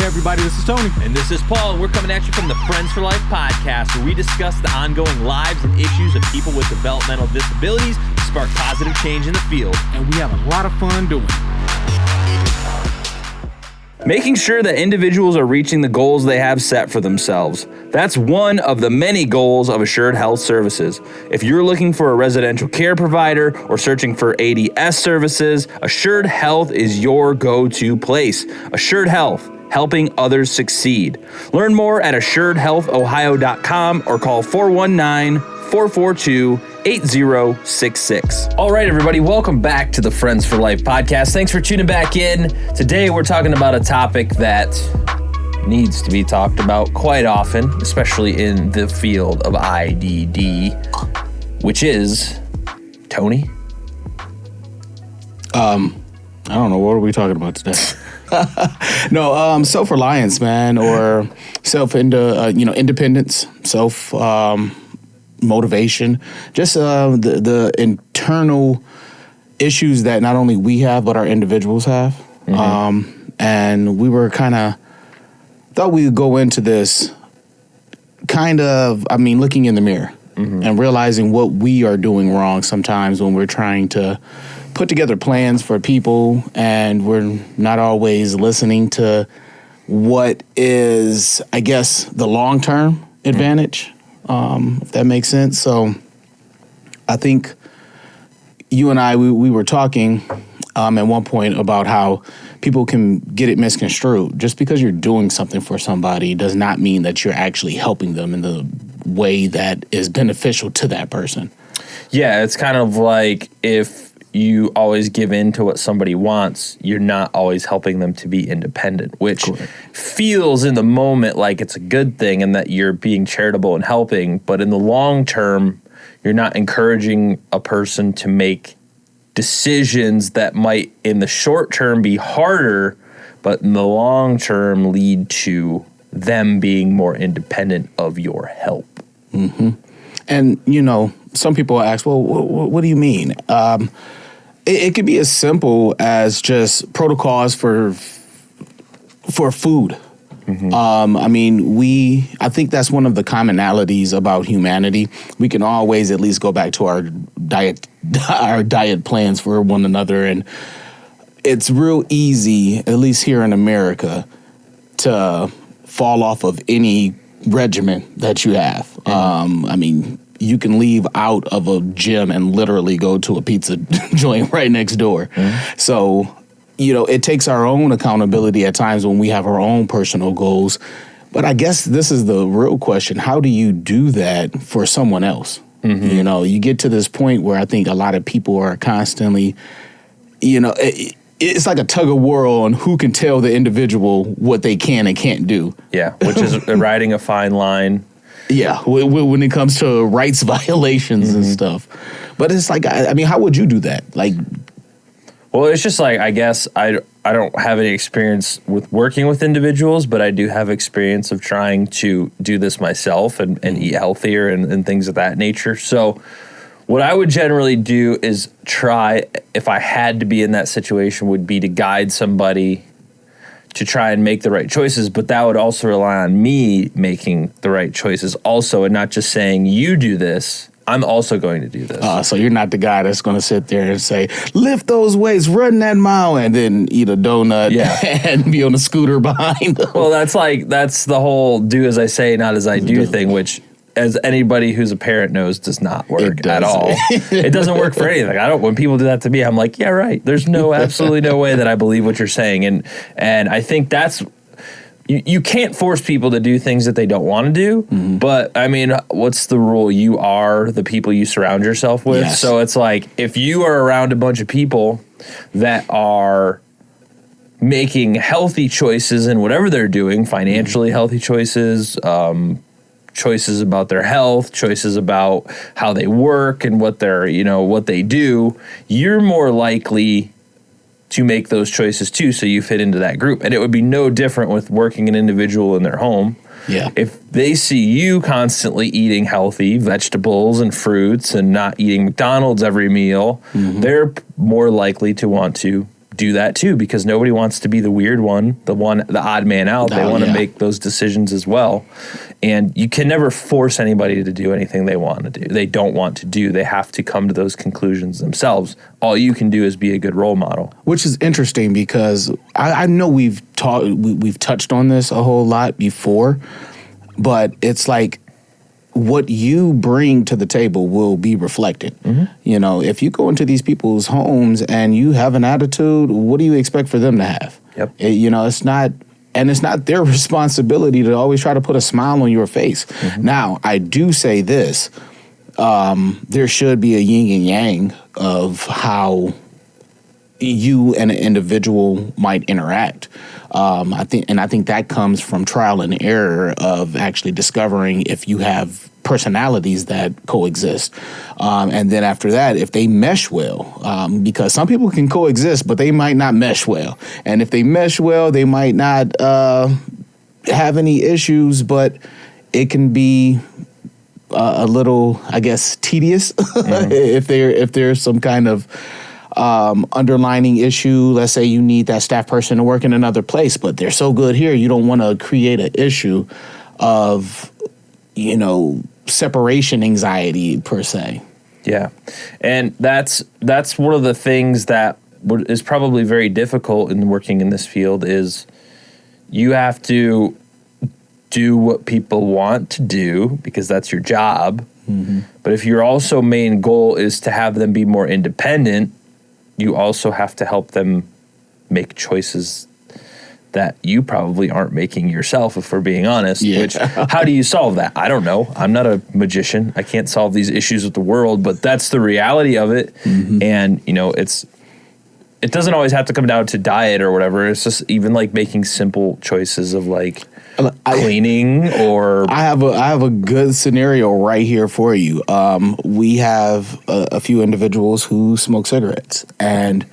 Hey everybody, this is Tony. And this is Paul. We're coming at you from the Friends for Life podcast, where we discuss the ongoing lives and issues of people with developmental disabilities to spark positive change in the field. And we have a lot of fun doing it. Making sure that individuals are reaching the goals they have set for themselves. That's one of the many goals of Assured Health Services. If you're looking for a residential care provider or searching for ADS services, Assured Health is your go-to place. Assured Health, helping others succeed. Learn more at assuredhealthohio.com or call 419-442-8066. All right, everybody, welcome back to the Friends for Life podcast. Thanks for tuning back in. Today, we're talking about a topic that needs to be talked about quite often, especially in the field of IDD, which is, Tony? I don't know. What are we talking about today? No, self-reliance, man, or independence, motivation, just the internal issues that not only we have, but our individuals have. Mm-hmm. And we were thought we would go into this looking in the mirror and realizing what we are doing wrong sometimes when we're trying to put together plans for people and we're not always listening to what is, I guess, the long-term advantage, if that makes sense. So I think you and I, we were talking at one point about how people can get it misconstrued. Just because you're doing something for somebody does not mean that you're actually helping them in the way that is beneficial to that person. Yeah, it's kind of like if you always give in to what somebody wants, you're not always helping them to be independent, which feels in the moment like it's a good thing and that you're being charitable and helping. But in the long term, you're not encouraging a person to make decisions that might in the short term be harder, but in the long term lead to them being more independent of your help. Mm-hmm. And, some people ask, well, what do you mean? It could be as simple as just protocols for food. Mm-hmm. I think that's one of the commonalities about humanity. We can always at least go back to our diet plans for one another. And it's real easy, at least here in America, to fall off of any regimen that you have. Mm-hmm. You can leave out of a gym and literally go to a pizza joint right next door. Mm-hmm. So, it takes our own accountability at times when we have our own personal goals. But I guess this is the real question. How do you do that for someone else? Mm-hmm. You get to this point where I think a lot of people are constantly, it's like a tug of war on who can tell the individual what they can and can't do. Yeah, which is riding a fine line. Yeah, when it comes to rights violations and stuff. But it's like, how would you do that? Well, it's just like, I guess I don't have any experience with working with individuals, but I do have experience of trying to do this myself and eat healthier and things of that nature. So what I would generally do is try, if I had to be in that situation, would be to guide somebody to try and make the right choices, but that would also rely on me making the right choices also, and not just saying, you do this, I'm also going to do this. So you're not the guy that's going to sit there and say, lift those weights, run that mile, and then eat a donut and be on a scooter behind them. Well, that's the whole do as I say, not as I do thing, which, as anybody who's a parent knows, does not work at all. It doesn't work for anything. When people do that to me, I'm like, yeah, right. There's absolutely no way that I believe what you're saying. And I think that's, you can't force people to do things that they don't want to do. Mm-hmm. But what's the rule? You are the people you surround yourself with. Yes. So it's like, if you are around a bunch of people that are making healthy choices in whatever they're doing, financially healthy choices, choices about their health, choices about how they work and what they do, you're more likely to make those choices too, so you fit into that group. And it would be no different with working an individual in their home. Yeah. If they see you constantly eating healthy vegetables and fruits and not eating McDonald's every meal, they're more likely to want to do that too, because nobody wants to be the weird one, the odd man out. They want to make those decisions as well. And you can never force anybody to do anything they want to do. They don't want to do. They have to come to those conclusions themselves. All you can do is be a good role model. Which is interesting because I know we've touched on this a whole lot before, but it's like what you bring to the table will be reflected. You know, if you go into these people's homes and you have an attitude, what do you expect for them to have? Yep. You know, it's not their responsibility to always try to put a smile on your face. Now, I do say this, there should be a yin and yang of how you and an individual might interact. I think that comes from trial and error of actually discovering if you have personalities that coexist. And then after that, if they mesh well, because some people can coexist, but they might not mesh well. And if they mesh well, they might not have any issues, but it can be a little, I guess, tedious if there's some kind of underlining issue. Let's say you need that staff person to work in another place, but they're so good here, you don't want to create an issue of, you know, separation anxiety per se. Yeah. And that's one of the things that is probably very difficult in working in this field is you have to do what people want to do because that's your job. But if your also main goal is to have them be more independent, you also have to help them make choices that you probably aren't making yourself, if we're being honest. Which, how do you solve that? I don't know. I'm not a magician. I can't solve these issues with the world, but that's the reality of it. And, you know, it doesn't always have to come down to diet or whatever. It's just even like making simple choices of like cleaning or... I have a good scenario right here for you. We have a few individuals who smoke cigarettes, and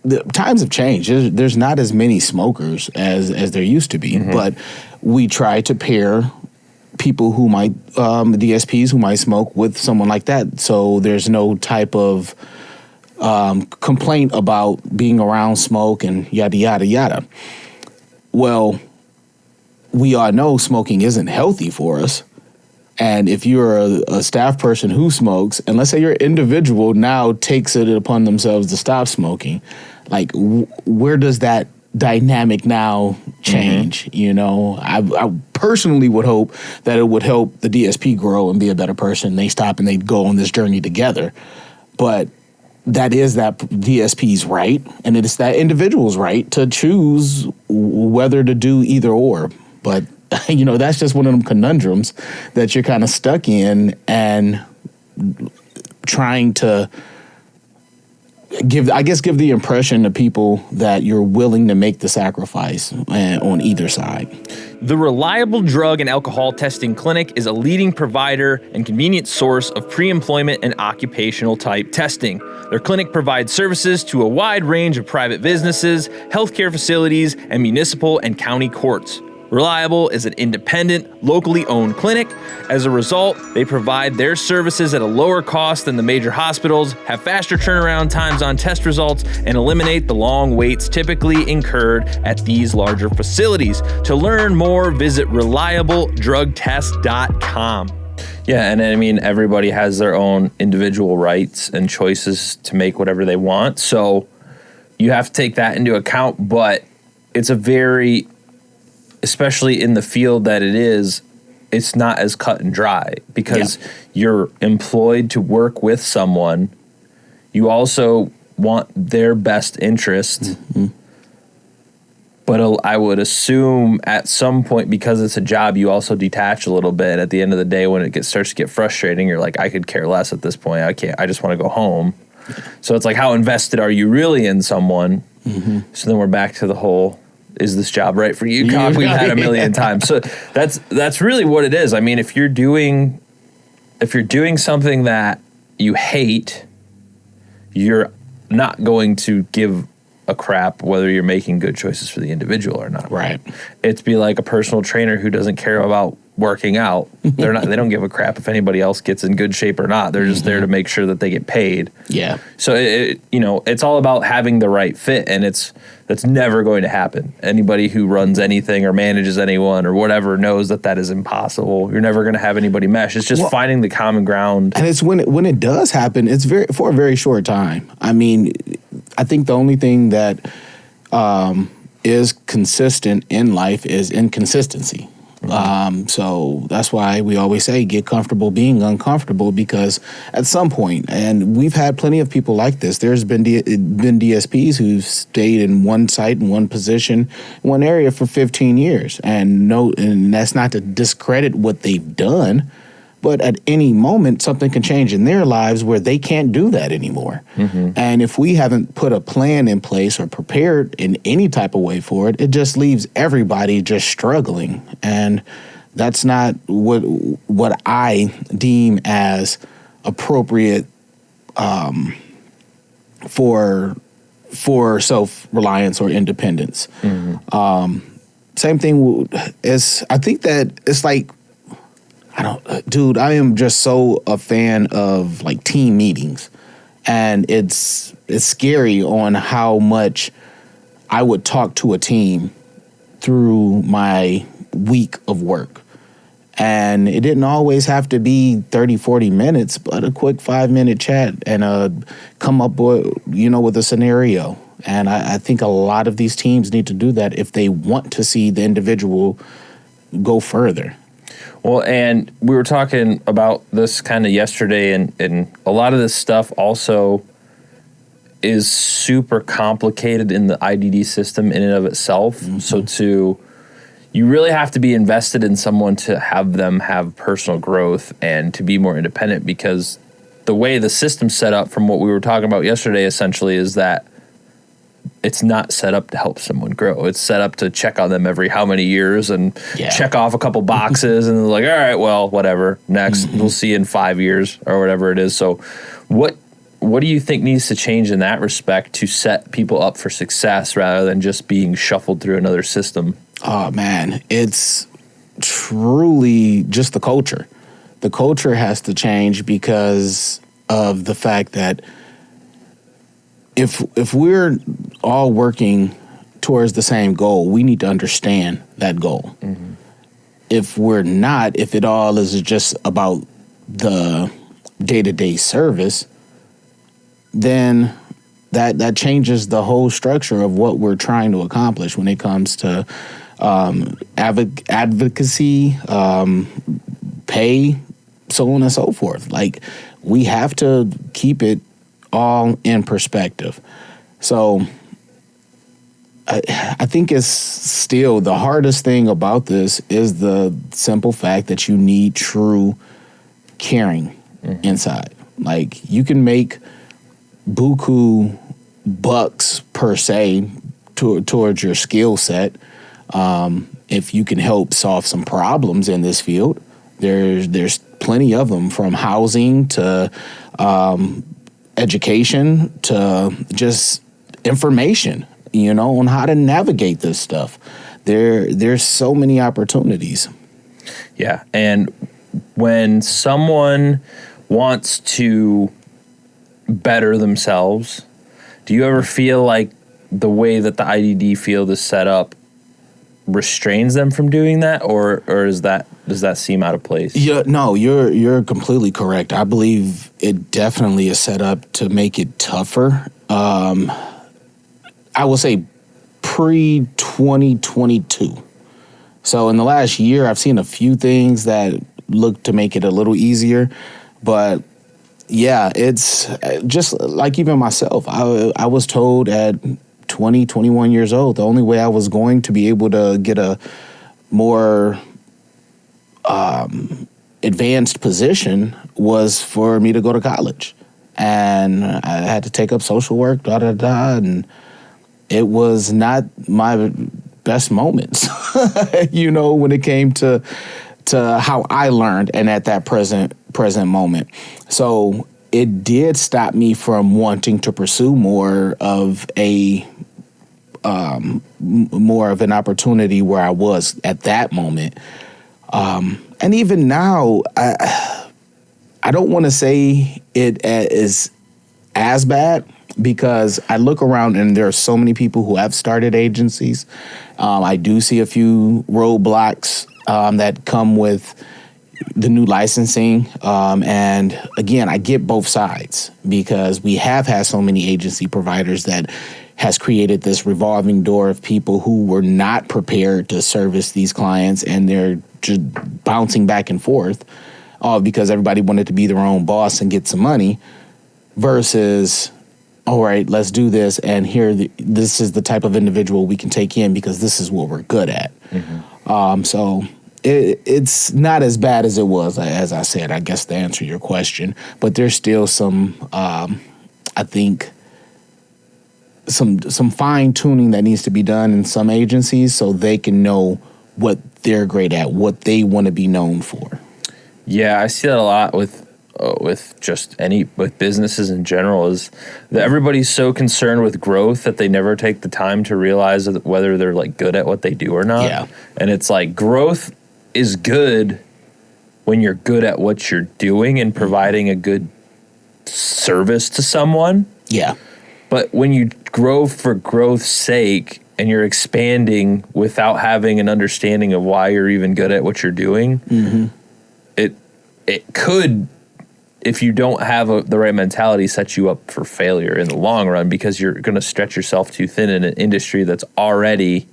the times have changed. There's not as many smokers as there used to be, but we try to pair people who might, DSPs who might smoke with someone like that, so there's no type of complaint about being around smoke and yada, yada, yada. Well, we all know smoking isn't healthy for us. And if you're a staff person who smokes, and let's say your individual now takes it upon themselves to stop smoking, like where does that dynamic now change? You know, I personally would hope that it would help the DSP grow and be a better person. They stop and they go on this journey together. But that is that DSP's right, and it is that individual's right to choose whether to do either or. But, you know, that's just one of them conundrums that you're kind of stuck in and trying to give the impression to people that you're willing to make the sacrifice on either side. The Reliable Drug and Alcohol Testing Clinic is a leading provider and convenient source of pre-employment and occupational type testing. Their clinic provides services to a wide range of private businesses, healthcare facilities, and municipal and county courts. Reliable is an independent, locally owned clinic. As a result, they provide their services at a lower cost than the major hospitals, have faster turnaround times on test results, and eliminate the long waits typically incurred at these larger facilities. To learn more, visit reliabledrugtest.com. Yeah, and I mean, everybody has their own individual rights and choices to make whatever they want. So you have to take that into account, but it's a very... especially in the field that it is, it's not as cut and dry because you're employed to work with someone. You also want their best interest. But I would assume at some point, because it's a job, you also detach a little bit. At the end of the day, when it starts to get frustrating, you're like, I could care less at this point. I just want to go home. So it's like, how invested are you really in someone? So then we're back to the whole... is this job right for you? Talk we've had a million times. So that's really what it is. I mean, if you're doing something that you hate, you're not going to give a crap whether you're making good choices for the individual or not. Right. It's be like a personal trainer who doesn't care about working out. They don't give a crap if anybody else gets in good shape or not. They're just there to make sure that they get paid. Yeah. So it's all about having the right fit, and that's never going to happen. Anybody who runs anything or manages anyone or whatever knows that is impossible. You're never going to have anybody mesh. It's just finding the common ground. And it's when it does happen, it's for a very short time. I mean, I think the only thing that is consistent in life is inconsistency. So that's why we always say get comfortable being uncomfortable, because at some point, and we've had plenty of people like this, there's been DSPs who've stayed in one site, in one position, one area for 15 years. And that's not to discredit what they've done, but at any moment, something can change in their lives where they can't do that anymore. And if we haven't put a plan in place or prepared in any type of way for it, it just leaves everybody just struggling. And that's not what I deem as appropriate for self-reliance or independence. Same thing as, I think that it's like, I am just so a fan of like team meetings, and it's scary on how much I would talk to a team through my week of work. And it didn't always have to be 30, 40 minutes, but a quick 5-minute chat and come up with a scenario. And I think a lot of these teams need to do that if they want to see the individual go further. Well, and we were talking about this kind of yesterday, and a lot of this stuff also is super complicated in the IDD system in and of itself. So you really have to be invested in someone to have them have personal growth and to be more independent, because the way the system's set up from what we were talking about yesterday essentially is that it's not set up to help someone grow. It's set up to check on them every how many years and check off a couple boxes and like, all right, well, whatever. Next, we'll see you in 5 years or whatever it is. So what do you think needs to change in that respect to set people up for success rather than just being shuffled through another system? Oh, man, it's truly just the culture. The culture has to change because of the fact that if we're all working towards the same goal, we need to understand that goal. If we're not, if it all is just about the day-to-day service, then that changes the whole structure of what we're trying to accomplish when it comes to advocacy, pay, so on and so forth. Like, we have to keep it all in perspective. So I think it's still the hardest thing about this is the simple fact that you need true caring inside. Like, you can make buku bucks per se towards your skill set. If you can help solve some problems in this field, there's plenty of them, from housing to education to just information, on how to navigate this stuff. There's so many opportunities. Yeah, and when someone wants to better themselves, do you ever feel like the way that the IDD field is set up restrains them from doing that, or does that seem out of place? Yeah, no, you're completely correct. I believe it definitely is set up to make it tougher. I will say pre-2022. So in the last year, I've seen a few things that look to make it a little easier, but yeah, it's just like even myself. I was told at 20, 21 years old, the only way I was going to be able to get a more advanced position was for me to go to college. And I had to take up social work, and it was not my best moments, when it came to how I learned and at that present moment. So it did stop me from wanting to pursue more of a more of an opportunity where I was at that moment. And even now, I don't want to say it is as bad, because I look around and there are so many people who have started agencies. I do see a few roadblocks that come with the new licensing. And again, I get both sides, because we have had so many agency providers that has created this revolving door of people who were not prepared to service these clients, and they're just bouncing back and forth because everybody wanted to be their own boss and get some money, versus, all right, let's do this, and this is the type of individual we can take in because this is what we're good at. So it's not as bad as it was, as I said, I guess, to answer your question. But there's still some, I think, some fine tuning that needs to be done in some agencies so they can know what they're great at, what they want to be known for. Yeah, I see that a lot with businesses in general, is that everybody's so concerned with growth that they never take the time to realize whether they're like good at what they do or not. Yeah. And it's like, growth is good when you're good at what you're doing and providing a good service to someone. Yeah. But when you grow for growth's sake and you're expanding without having an understanding of why you're even good at what you're doing, it could, if you don't have the right mentality, set you up for failure in the long run, because you're going to stretch yourself too thin in an industry that's already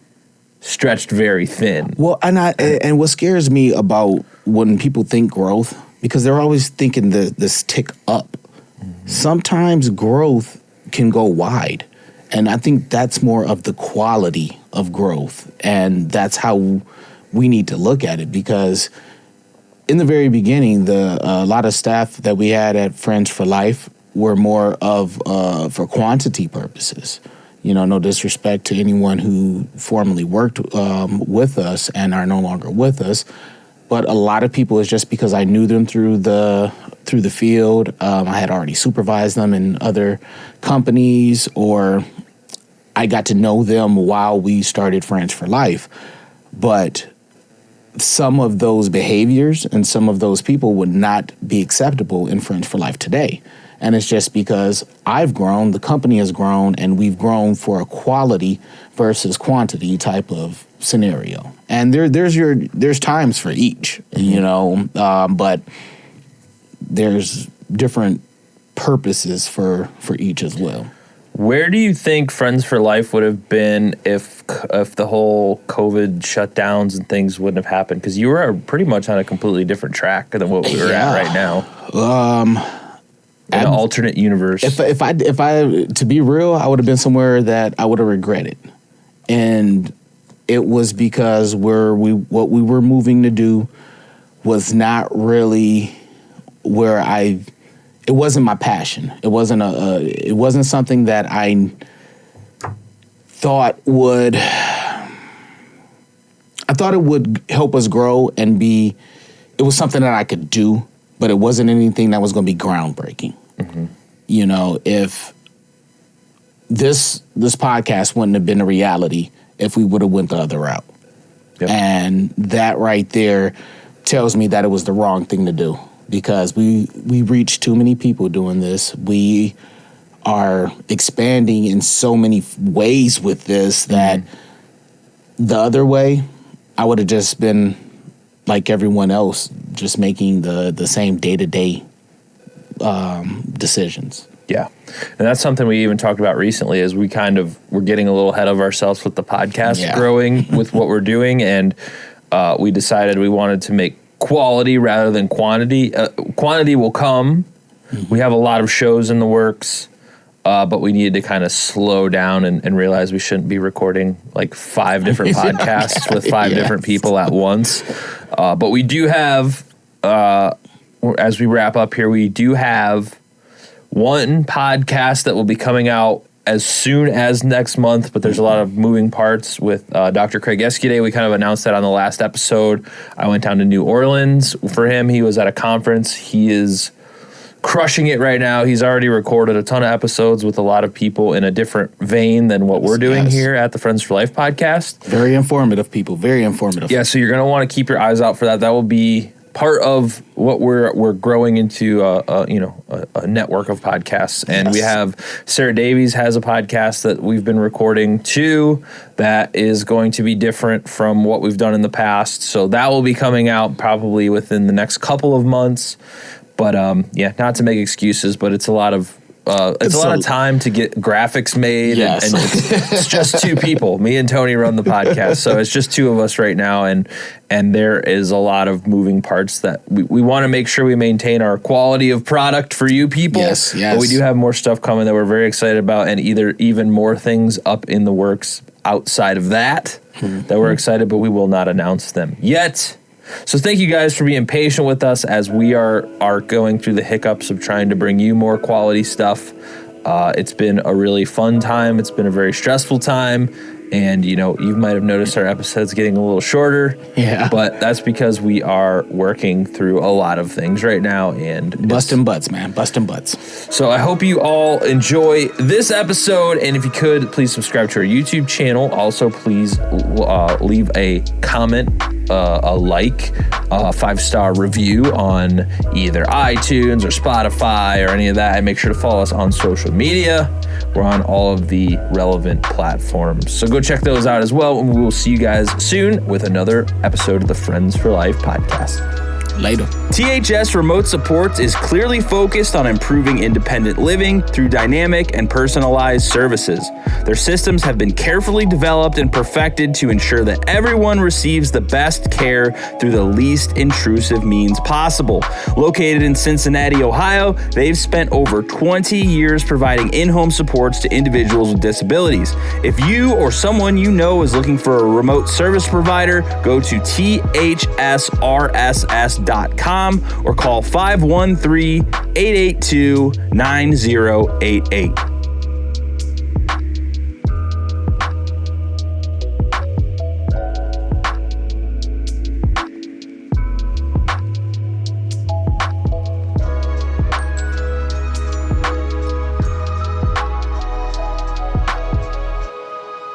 stretched very thin. Well, and what scares me about when people think growth, because they're always thinking this tick up. Sometimes growth can go wide, and I think that's more of the quality of growth, and that's how we need to look at it, because in the very beginning, a lot of staff that we had at Friends for Life were more of for quantity purposes. You know, no disrespect to anyone who formerly worked with us and are no longer with us, but a lot of people, is just because I knew them through the field. I had already supervised them in other companies, or I got to know them while we started Friends for Life. But some of those behaviors and some of those people would not be acceptable in Friends for Life today. And it's just because I've grown, the company has grown, and we've grown for a quality versus quantity type of scenario. And there's times for each, you know, but there's different purposes for each as well. Where do you think Friends for Life would have been if the whole COVID shutdowns and things wouldn't have happened? Because you were pretty much on a completely different track than what we were at right now. In an alternate universe. If I to be real, I would have been somewhere that I would have regretted, and it was because what we were moving to do was not really where it wasn't my passion. It wasn't something that I thought would. I thought it would help us grow and be. It was something that I could do, but it wasn't anything that was going to be groundbreaking. You know, if this podcast wouldn't have been a reality if we would have went the other route. Yep. And that right there tells me that it was the wrong thing to do, because we reach too many people doing this. We are expanding in so many ways with this that the other way, I would have just been like everyone else, just making the same day-to-day decisions. Yeah. And that's something we even talked about recently, is we're getting a little ahead of ourselves with the podcast growing with what we're doing. And we decided we wanted to make quality rather than quantity. Quantity will come. We have a lot of shows in the works, but we needed to kind of slow down and realize we shouldn't be recording like 5 different podcasts with 5 different people at once. But we do have, as we wrap up here, we do have one podcast that will be coming out as soon as next month, but there's a lot of moving parts with Dr. Craig Escuday. We kind of announced that on the last episode. I went down to New Orleans for him. He was at a conference. He is crushing it right now. He's already recorded a ton of episodes with a lot of people in a different vein than what we're doing here at the Friends for Life podcast. Very informative, people. Very informative. Yeah, so you're going to want to keep your eyes out for that. That will be part of what we're growing into a network of podcasts. And we have Sarah Davies has a podcast that we've been recording too that is going to be different from what we've done in the past. So that will be coming out probably within the next couple of months. But not to make excuses, but it's a lot of it's a lot of time to get graphics made. Yes. And it's just two people. Me and Tony run the podcast, so it's just two of us right now, and there is a lot of moving parts that we want to make sure we maintain our quality of product for you people. Yes. But we do have more stuff coming that we're very excited about, and even more things up in the works outside of that that we're excited, but we will not announce them yet. So thank you guys for being patient with us as we are going through the hiccups of trying to bring you more quality stuff. It's been a really fun time. It's been a very stressful time. And, you might have noticed our episodes getting a little shorter. Yeah. But that's because we are working through a lot of things right now. And busting butts, man. Busting butts. So I hope you all enjoy this episode. And if you could, please subscribe to our YouTube channel. Also, please leave a comment, a like, a 5-star review on either iTunes or Spotify or any of that. And make sure to follow us on social media. We're on all of the relevant platforms. So go check those out as well. And we will see you guys soon with another episode of the Friends for Life podcast. Later. THS Remote Supports is clearly focused on improving independent living through dynamic and personalized services. Their systems have been carefully developed and perfected to ensure that everyone receives the best care through the least intrusive means possible. Located in Cincinnati, Ohio, they've spent over 20 years providing in-home supports to individuals with disabilities. If you or someone you know is looking for a remote service provider, go to thsrss.com or call 513-882-9088.